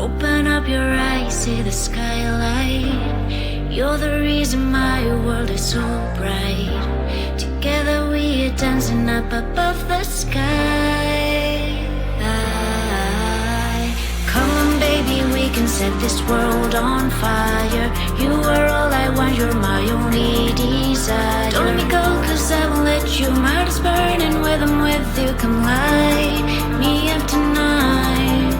Open up your eyes, see the skylight. You're the reason my world is so bright. Together we are dancing up above the sky. Come on baby, we can set this world on fire. You are all I want, you're my only desire. Don't let me go cause I won't let you. My heart is burning with I'm with you. Come light me up tonight.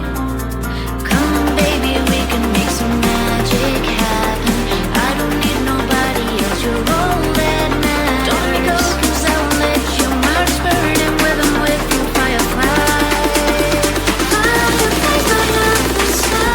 Come on baby, we can make some magic happen. I don't need nobody else, you're all that matters. Don't let me go cause I won't let you. My heart is burning with I'm with you. Firefly, fireflies light up the sky.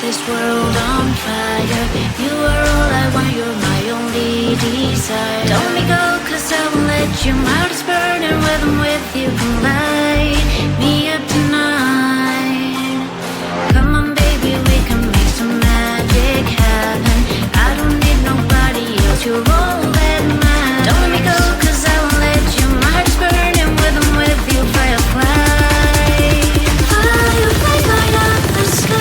This world on fire. You are all I want, you're my only desire. Don't let me go cause I won't let you. My heart is burning with I'm with you. Come light me up tonight. Come on baby, we can make some magic happen. I don't need nobody else, you're all that matters. Don't let me go cause I won't let you. My heart is burning with I'm with you. Firefly, fireflies light up the sky.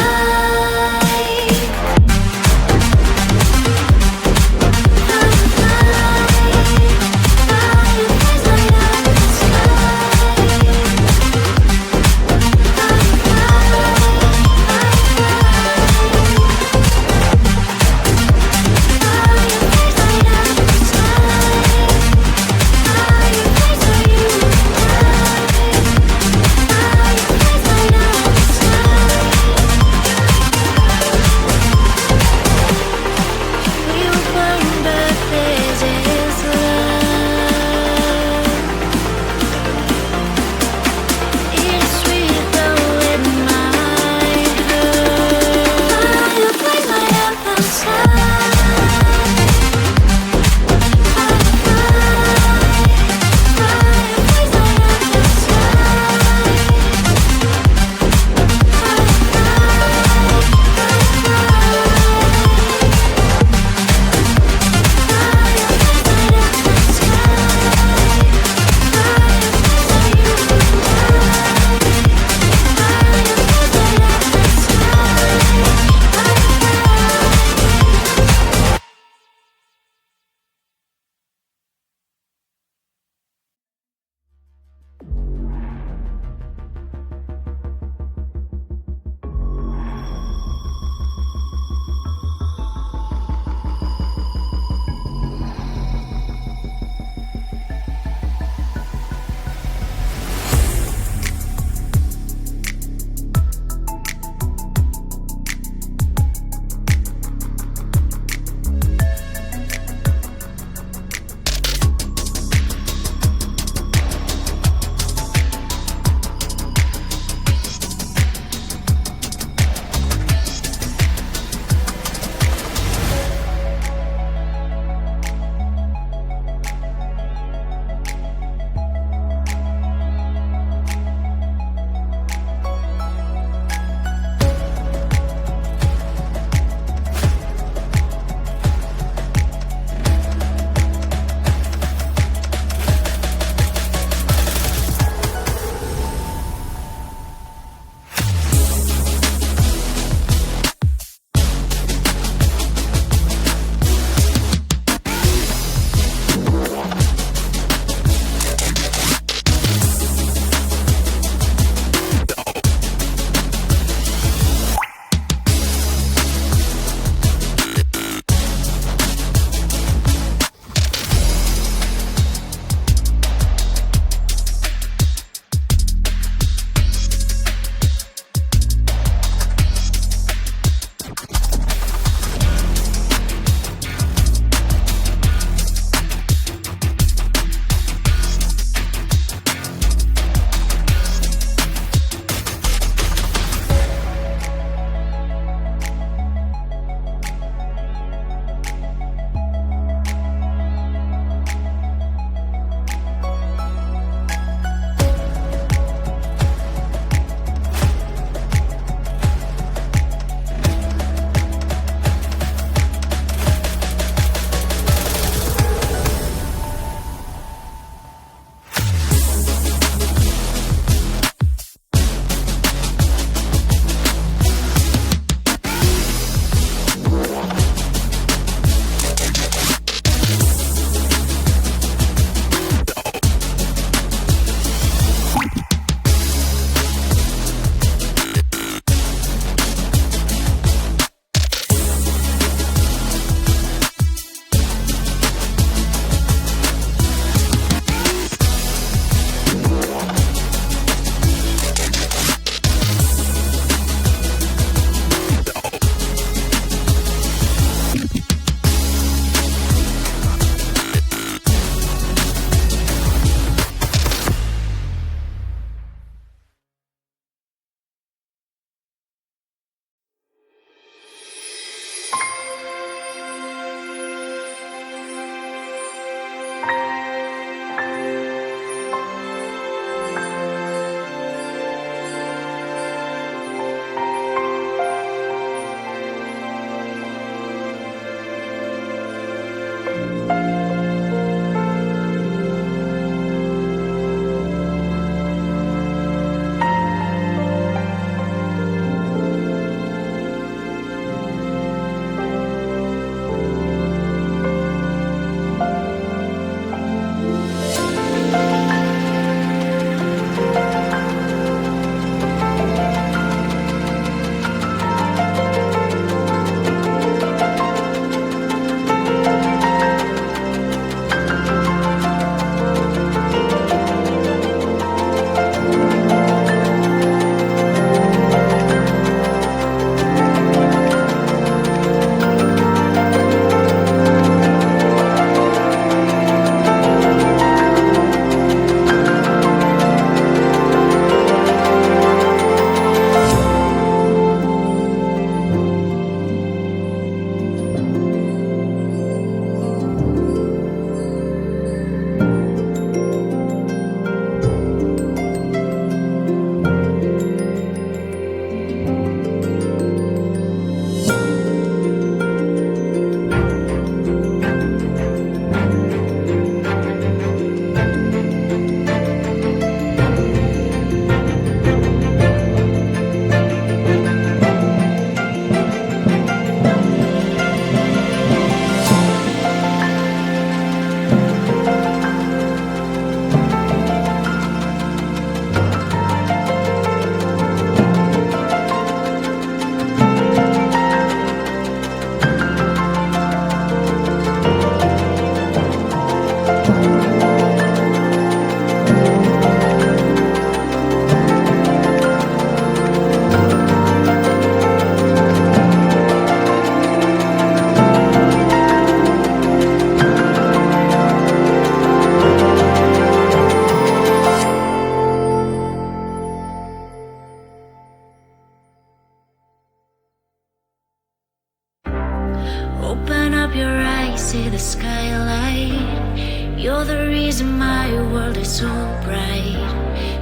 so bright.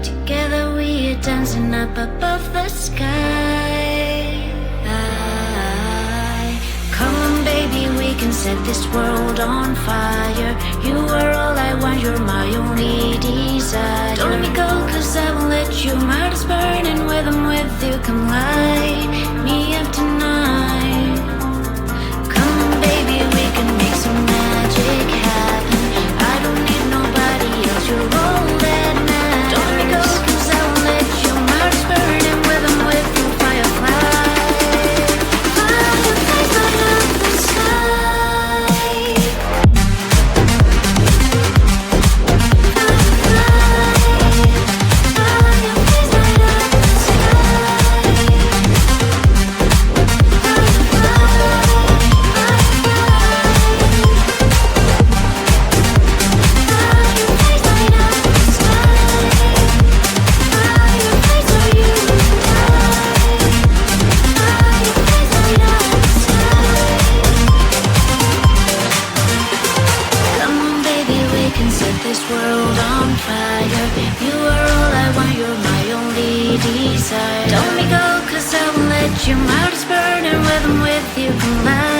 Together we are dancing up above the sky. Come on baby, we can set this world on fire. You are all I want, you're my only desire. Don't let me go, cause I won't let you. My heart is burning when I'm with you. Come light me up tonight. Come on baby, we can make some magic happen. I don't need nobody else, you're all that matters. Don't let me go, cause I won't let you. My heart is burning when I'm with you. Firefly, fireflies light up the sky. Fireflies light up the Come on, baby, we can set this world on fire. You are all I want, you're my only desire. Don't let me go, cause I won't let you. My heart is burning when I'm with you. Come light